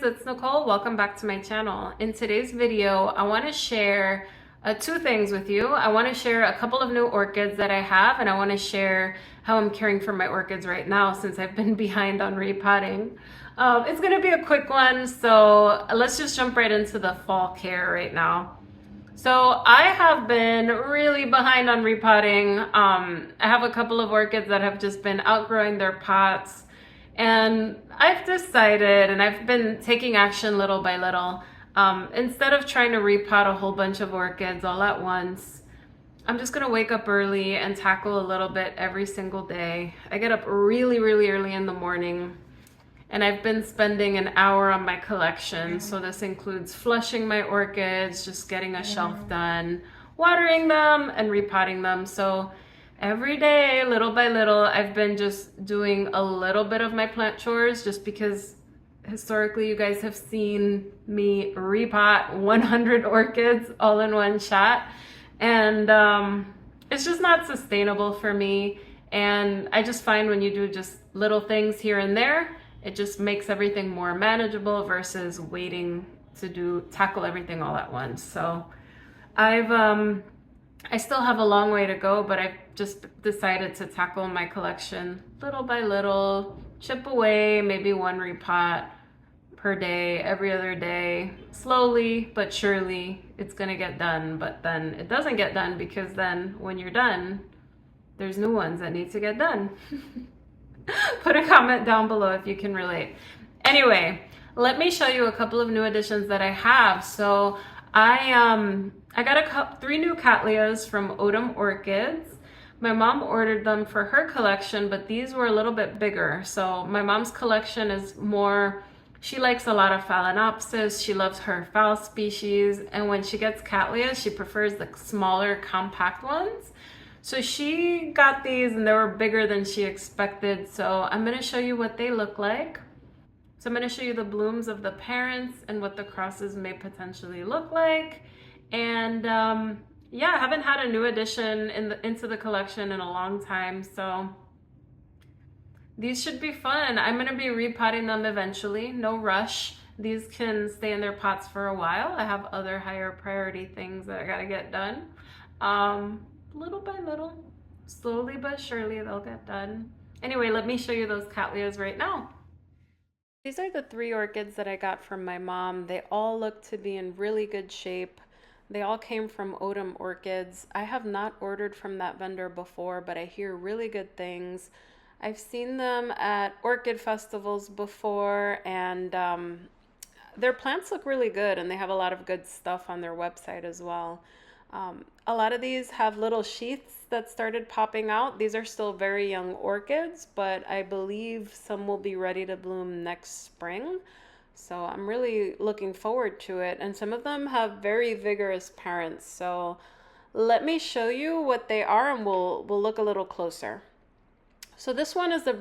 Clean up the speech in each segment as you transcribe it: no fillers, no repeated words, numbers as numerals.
it's Nicole. Welcome back to my channel. In today's video, I want to share two things with you. I want to share a couple of new orchids that I have, and I want to share how I'm caring for my orchids right now since I've been behind on repotting. It's going to be a quick one, so let's just jump right into the fall care right now. So I have been really behind on repotting. I have a couple of orchids that have just been outgrowing their pots. And I've decided, and I've been taking action little by little, instead of trying to repot a whole bunch of orchids all at once, I'm just gonna wake up early and tackle a little bit every single day. I get up really, really early in the morning, and I've been spending an hour on my collection. So this includes flushing my orchids, just getting a shelf done, watering them, and repotting them. So every day, little by little, I've been just doing a little bit of my plant chores just because historically you guys have seen me repot 100 orchids all in one shot. And it's just not sustainable for me. And I just find when you do just little things here and there, it just makes everything more manageable versus waiting to tackle everything all at once. So I still have a long way to go, but I've just decided to tackle my collection little by little, chip away, maybe one repot per day, every other day. Slowly but surely it's gonna get done, but then it doesn't get done because then when you're done, there's new ones that need to get done. Put a comment down below if you can relate. Anyway, let me show you a couple of new additions that I have. So I got three new cattleyas from Orchids. My mom ordered them for her collection, but these were a little bit bigger. So my mom's collection is more, she likes a lot of Phalaenopsis. She loves her phal species. And when she gets cattleyas, she prefers the smaller, compact ones. So she got these and they were bigger than she expected. So I'm gonna show you what they look like. So I'm gonna show you the blooms of the parents and what the crosses may potentially look like. And yeah, I haven't had a new addition into the collection in a long time. So these should be fun. I'm gonna be repotting them eventually, no rush. These can stay in their pots for a while. I have other higher priority things that I gotta get done. Little by little, slowly but surely they'll get done. Anyway, let me show you those cattleyas right now. These are the three orchids that I got from my mom. They all look to be in really good shape. They all came from Orchids. I have not ordered from that vendor before, but I hear really good things. I've seen them at orchid festivals before, and their plants look really good, and they have a lot of good stuff on their website as well. A lot of these have little sheaths that started popping out. These are still very young orchids, but I believe some will be ready to bloom next spring. So I'm really looking forward to it. And some of them have very vigorous parents. So let me show you what they are and we'll look a little closer. So this one is the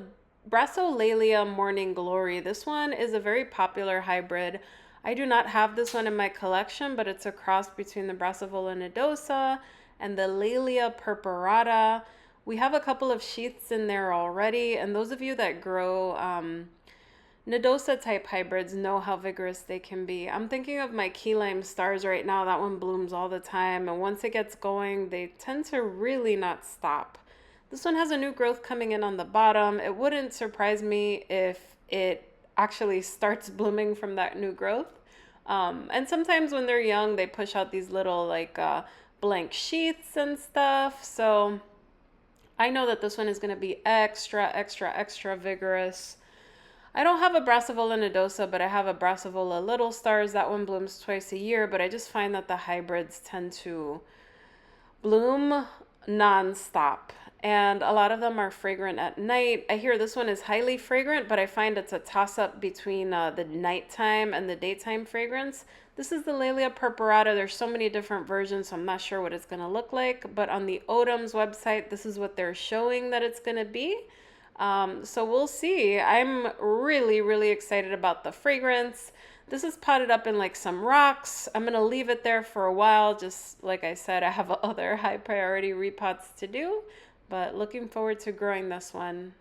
Brassolalia Morning Glory. This one is a very popular hybrid. I do not have this one in my collection, but it's a cross between the Brassavola nodosa and the Laelia purpurata. We have a couple of sheaths in there already, and those of you that grow nodosa type hybrids know how vigorous they can be. I'm thinking of my key lime stars right now. That one blooms all the time, and once it gets going, they tend to really not stop. This one has a new growth coming in on the bottom. It wouldn't surprise me if it actually starts blooming from that new growth. And sometimes when they're young, they push out these little like blank sheaths and stuff. So I know that this one is going to be extra vigorous. I don't have a Brassavola nodosa, but I have a Brassavola little stars. That one blooms twice a year, but I just find that the hybrids tend to bloom non-stop. And a lot of them are fragrant at night. I hear this one is highly fragrant, but I find it's a toss-up between the nighttime and the daytime fragrance. This is the Laelia purpurata. There's so many different versions, so I'm not sure what it's going to look like. But on the Odom's website, this is what they're showing that it's going to be. So we'll see. I'm really excited about the fragrance. This is potted up in like some rocks. I'm going to leave it there for a while. Just like I said, I have other high priority repots to do. But looking forward to growing this one.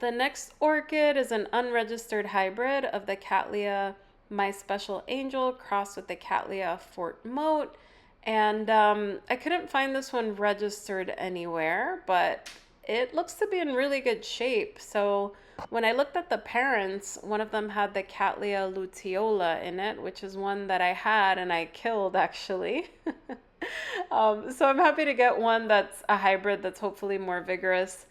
The next orchid is an unregistered hybrid of the Cattleya My Special Angel crossed with the Cattleya Fort Moat. And I couldn't find this one registered anywhere, but it looks to be in really good shape. So when I looked at the parents, one of them had the Cattleya luteola in it, which is one that I had and I killed actually. So I'm happy to get one that's a hybrid that's hopefully more vigorous.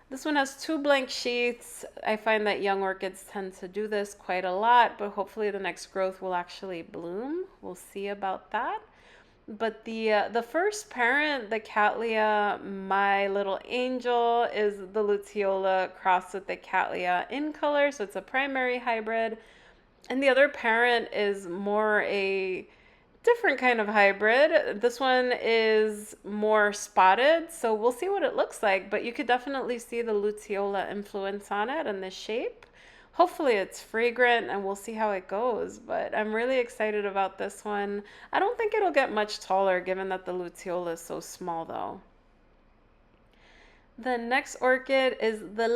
This one has 2 blank sheaths. I find that young orchids tend to do this quite a lot, but hopefully the next growth will actually bloom. We'll see about that. But the first parent, the Cattleya My Little Angel, is the luteola crossed with the Cattleya in color, so it's a primary hybrid. And the other parent is more a different kind of hybrid. This one is more spotted, so we'll see what it looks like, but you could definitely see the luteola influence on it and the shape. Hopefully it's fragrant and we'll see how it goes, but I'm really excited about this one. I don't think it'll get much taller given that the luteola is so small though. The next orchid is the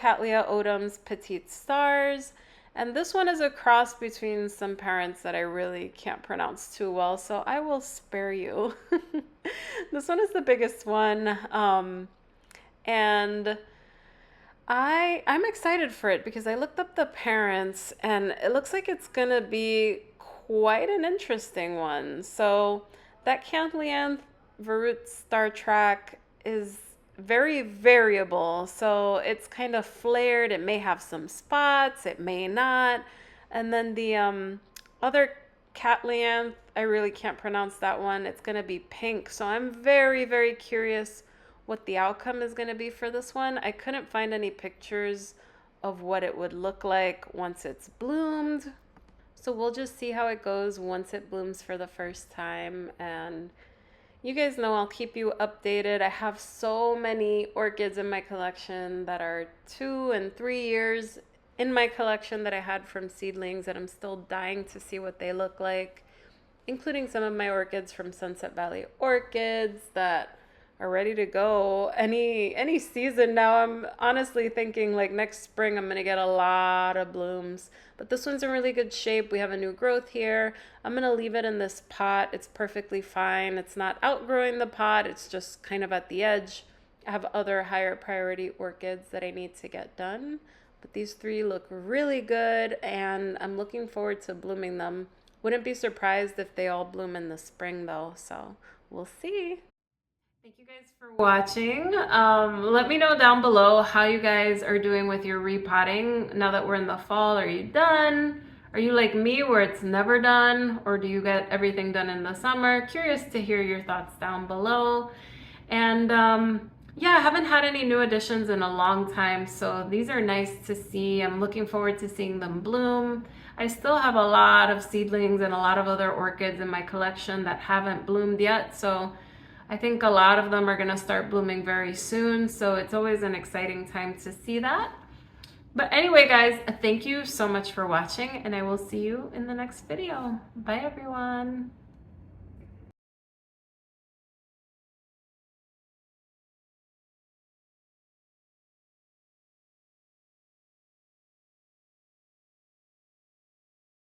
Cattleya Odum's Petite Stars. And this one is a cross between some parents that I really can't pronounce too well, so I will spare you. This one is the biggest one, and I'm excited for it because I looked up the parents, and it looks like it's gonna be quite an interesting one. So that Cantillanthe Verut Star Track is very variable, so it's kind of flared. It may have some spots, it may not. And then the other Cattleyanth, I really can't pronounce that one. It's going to be pink, so I'm very, very curious what the outcome is going to be for this one. I couldn't find any pictures of what it would look like once it's bloomed, so we'll just see how it goes once it blooms for the first time. And you guys know I'll keep you updated. I have so many orchids in my collection that are 2 and 3 years in my collection that I had from seedlings that I'm still dying to see what they look like, including some of my orchids from Sunset Valley Orchids that are ready to go any season now. I'm honestly thinking like next spring I'm gonna get a lot of blooms, but this one's in really good shape. We have a new growth here. I'm gonna leave it in this pot. It's perfectly fine. It's not outgrowing the pot, it's just kind of at the edge. I have other higher priority orchids that I need to get done, but these 3 look really good and I'm looking forward to blooming them. Wouldn't be surprised if they all bloom in the spring though, so we'll see. Thank you guys for watching. Let me know down below how you guys are doing with your repotting now that we're in the fall. Are you done? Are you like me where it's never done? Or do you get everything done in the summer? Curious to hear your thoughts down below. And yeah, I haven't had any new additions in a long time, so these are nice to see. I'm looking forward to seeing them bloom. I still have a lot of seedlings and a lot of other orchids in my collection that haven't bloomed yet, so I think a lot of them are going to start blooming very soon, so it's always an exciting time to see that. But anyway, guys, thank you so much for watching, and I will see you in the next video. Bye, everyone.